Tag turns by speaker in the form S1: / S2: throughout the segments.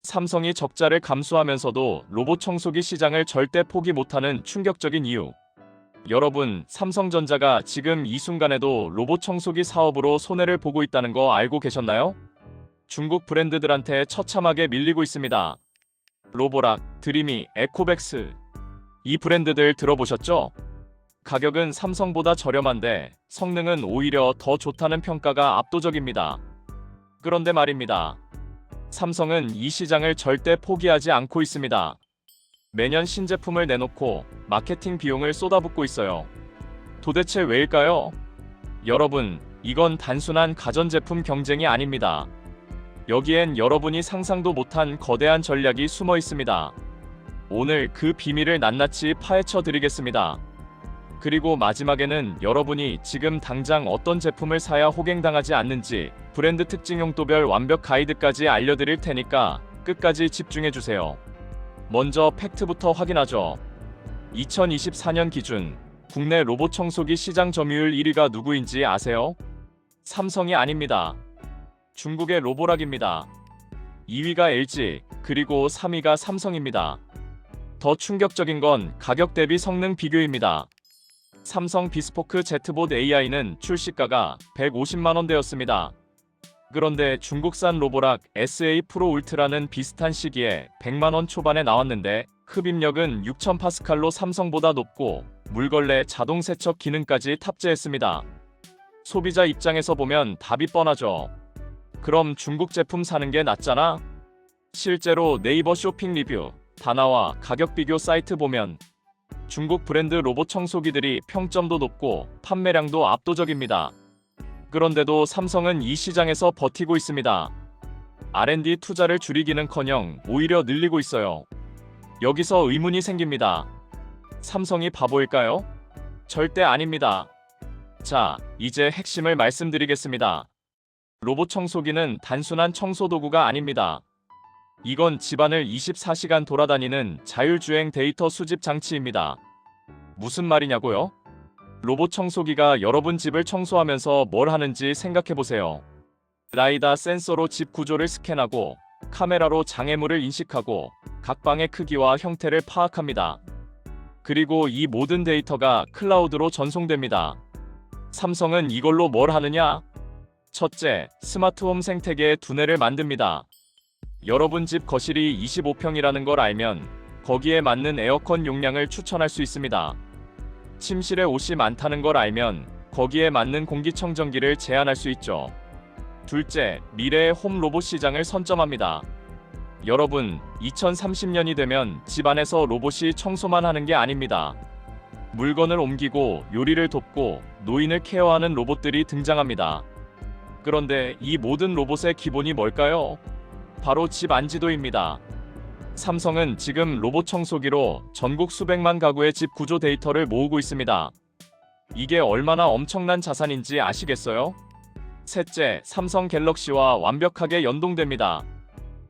S1: 삼성이 적자를 감수하면서도 로봇 청소기 시장을 절대 포기 못하는 충격적인 이유. 여러분, 삼성전자가 지금 이 순간에도 로봇 청소기 사업으로 손해를 보고 있다는 거 알고 계셨나요? 중국 브랜드들한테 처참하게 밀리고 있습니다. 로보락, 드리미, 에코백스. 이 브랜드들 들어보셨죠? 가격은 삼성보다 저렴한데 성능은 오히려 더 좋다는 평가가 압도적입니다. 그런데 말입니다. 삼성은 이 시장을 절대 포기하지 않고 있습니다. 매년 신제품을 내놓고 마케팅 비용을 쏟아붓고 있어요. 도대체 왜일까요? 여러분, 이건 단순한 가전제품 경쟁이 아닙니다. 여기엔 여러분이 상상도 못한 거대한 전략이 숨어 있습니다. 오늘 그 비밀을 낱낱이 파헤쳐 드리겠습니다. 그리고 마지막에는 여러분이 지금 당장 어떤 제품을 사야 호갱당하지 않는지 브랜드 특징 용도별 완벽 가이드까지 알려드릴 테니까 끝까지 집중해주세요. 먼저 팩트부터 확인하죠. 2024년 기준 국내 로봇 청소기 시장 점유율 1위가 누구인지 아세요? 삼성이 아닙니다. 중국의 로보락입니다. 2위가 LG, 그리고 3위가 삼성입니다. 더 충격적인 건 가격 대비 성능 비교입니다. 삼성 비스포크 Z봇 AI는 출시가가 150만원대였습니다. 그런데 중국산 로보락 SA 프로 울트라는 비슷한 시기에 100만원 초반에 나왔는데 흡입력은 6000파스칼로 삼성보다 높고 물걸레 자동 세척 기능까지 탑재했습니다. 소비자 입장에서 보면 답이 뻔하죠. 그럼 중국 제품 사는 게 낫잖아? 실제로 네이버 쇼핑 리뷰, 다나와 가격 비교 사이트 보면 중국 브랜드 로봇 청소기들이 평점도 높고 판매량도 압도적입니다. 그런데도 삼성은 이 시장에서 버티고 있습니다. R&D 투자를 줄이기는커녕 오히려 늘리고 있어요. 여기서 의문이 생깁니다. 삼성이 바보일까요? 절대 아닙니다. 자, 이제 핵심을 말씀드리겠습니다. 로봇 청소기는 단순한 청소 도구가 아닙니다. 이건 집안을 24시간 돌아다니는 자율주행 데이터 수집 장치입니다. 무슨 말이냐고요? 로봇 청소기가 여러분 집을 청소하면서 뭘 하는지 생각해보세요. 라이다 센서로 집 구조를 스캔하고 카메라로 장애물을 인식하고 각 방의 크기와 형태를 파악합니다. 그리고 이 모든 데이터가 클라우드로 전송됩니다. 삼성은 이걸로 뭘 하느냐? 첫째, 스마트홈 생태계의 두뇌를 만듭니다. 여러분 집 거실이 25평이라는 걸 알면 거기에 맞는 에어컨 용량을 추천할 수 있습니다. 침실에 옷이 많다는 걸 알면 거기에 맞는 공기청정기를 제한할 수 있죠. 둘째, 미래의 홈 로봇 시장을 선점합니다. 여러분, 2030년이 되면 집안에서 로봇이 청소만 하는 게 아닙니다. 물건을 옮기고 요리를 돕고 노인을 케어하는 로봇들이 등장합니다. 그런데 이 모든 로봇의 기본이 뭘까요? 바로 집 안지도입니다. 삼성은 지금 로봇 청소기로 전국 수백만 가구의 집 구조 데이터를 모으고 있습니다. 이게 얼마나 엄청난 자산인지 아시겠어요? 셋째, 삼성 갤럭시와 완벽하게 연동됩니다.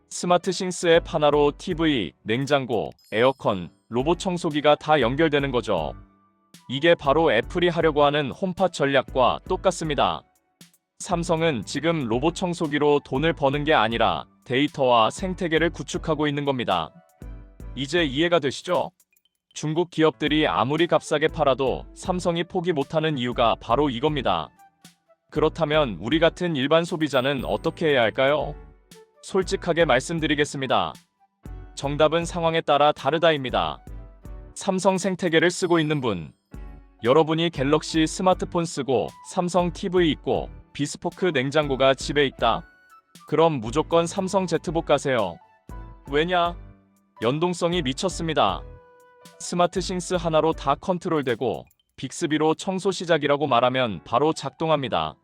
S1: 스마트 싱스 앱 하나로 TV, 냉장고, 에어컨, 로봇 청소기가 다 연결되는 거죠. 이게 바로 애플이 하려고 하는 홈팟 전략과 똑같습니다. 삼성은 지금 로봇 청소기로 돈을 버는 게 아니라 데이터와 생태계를 구축하고 있는 겁니다. 이제 이해가 되시죠? 중국 기업들이 아무리 값싸게 팔아도 삼성이 포기 못하는 이유가 바로 이겁니다. 그렇다면 우리 같은 일반 소비자는 어떻게 해야 할까요? 솔직하게 말씀드리겠습니다. 정답은 상황에 따라 다르다입니다. 삼성 생태계를 쓰고 있는 분, 여러분이 갤럭시 스마트폰 쓰고 삼성 TV 있고 비스포크 냉장고가 집에 있다? 그럼 무조건 삼성 Z봇 가세요. 왜냐? 연동성이 미쳤습니다. 스마트 싱스 하나로 다 컨트롤되고 빅스비로 청소 시작이라고 말하면 바로 작동합니다.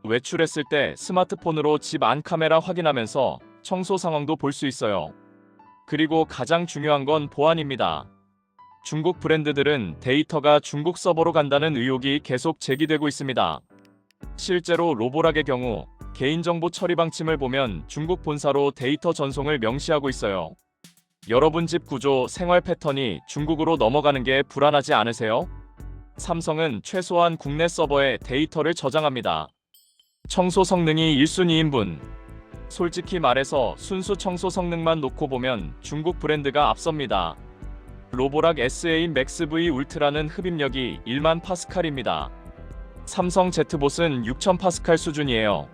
S1: 외출했을 때 스마트폰으로 집 안 카메라 확인하면서 청소 상황도 볼 수 있어요. 그리고 가장 중요한 건 보안입니다. 중국 브랜드들은 데이터가 중국 서버로 간다는 의혹이 계속 제기되고 있습니다. 실제로 로보락의 경우 개인정보 처리 방침을 보면 중국 본사로 데이터 전송을 명시하고 있어요. 여러분 집 구조, 생활 패턴이 중국으로 넘어가는 게 불안하지 않으세요? 삼성은 최소한 국내 서버에 데이터를 저장합니다. 청소 성능이 1순위인 분, 솔직히 말해서 순수 청소 성능만 놓고 보면 중국 브랜드가 앞섭니다. 로보락 SA 맥스 V 울트라는 흡입력이 1만 파스칼입니다. 삼성 제트봇은 6천 파스칼 수준이에요.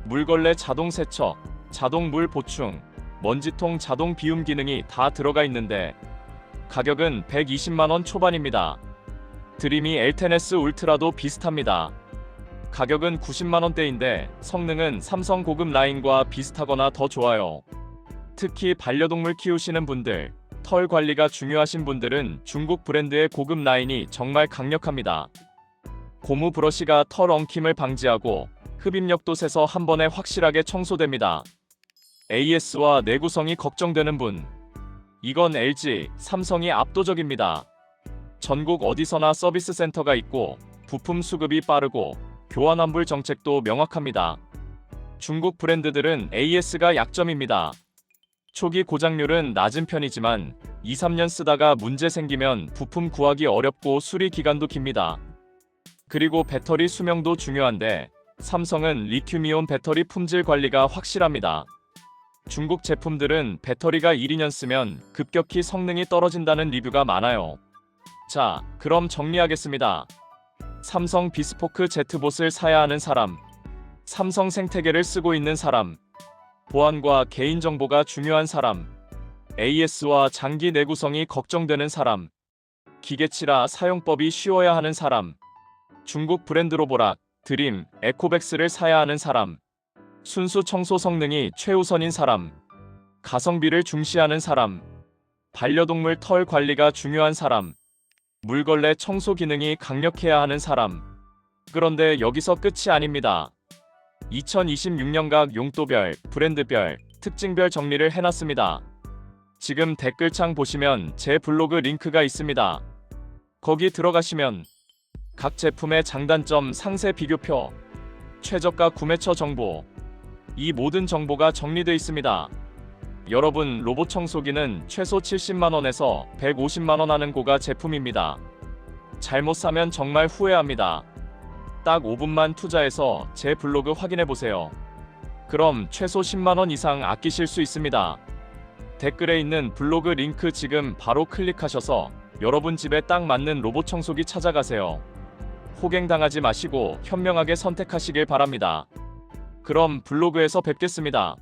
S1: 물걸레 자동 세척, 자동 물 보충, 먼지통 자동 비움 기능이 다 들어가 있는데 가격은 120만원 초반입니다. 드림이 L10S 울트라도 비슷합니다. 가격은 90만원대인데 성능은 삼성 고급 라인과 비슷하거나 더 좋아요. 특히 반려동물 키우시는 분들, 털 관리가 중요하신 분들은 중국 브랜드의 고급 라인이 정말 강력합니다. 고무 브러쉬가 털 엉킴을 방지하고 흡입력도 세서 한 번에 확실하게 청소됩니다. AS와 내구성이 걱정되는 분, 이건 LG, 삼성이 압도적입니다. 전국 어디서나 서비스 센터가 있고 부품 수급이 빠르고 교환 환불 정책도 명확합니다. 중국 브랜드들은 AS가 약점입니다. 초기 고장률은 낮은 편이지만 2-3년 쓰다가 문제 생기면 부품 구하기 어렵고 수리 기간도 깁니다. 그리고 배터리 수명도 중요한데 삼성은 리튬이온 배터리 품질 관리가 확실합니다. 중국 제품들은 배터리가 1-2년 쓰면 급격히 성능이 떨어진다는 리뷰가 많아요. 자, 그럼 정리하겠습니다. 삼성 비스포크 제트봇을 사야 하는 사람, 삼성 생태계를 쓰고 있는 사람, 보안과 개인정보가 중요한 사람, AS와 장기 내구성이 걱정되는 사람, 기계치라 사용법이 쉬워야 하는 사람, 중국 브랜드 로보락, 드림, 에코백스를 사야 하는 사람, 순수 청소 성능이 최우선인 사람, 가성비를 중시하는 사람, 반려동물 털 관리가 중요한 사람, 물걸레 청소 기능이 강력해야 하는 사람. 그런데 여기서 끝이 아닙니다. 2026년각 용도별, 브랜드별, 특징별 정리를 해놨습니다. 지금 댓글창 보시면 제 블로그 링크가 있습니다. 거기 들어가시면 각 제품의 장단점 상세 비교표, 최저가 구매처 정보, 이 모든 정보가 정리되어 있습니다. 여러분, 로봇 청소기는 최소 70만원에서 150만원 하는 고가 제품입니다. 잘못 사면 정말 후회합니다. 딱 5분만 투자해서 제 블로그 확인해보세요. 그럼 최소 10만원 이상 아끼실 수 있습니다. 댓글에 있는 블로그 링크 지금 바로 클릭하셔서 여러분 집에 딱 맞는 로봇 청소기 찾아가세요. 호갱당하지 마시고 현명하게 선택하시길 바랍니다. 그럼 블로그에서 뵙겠습니다.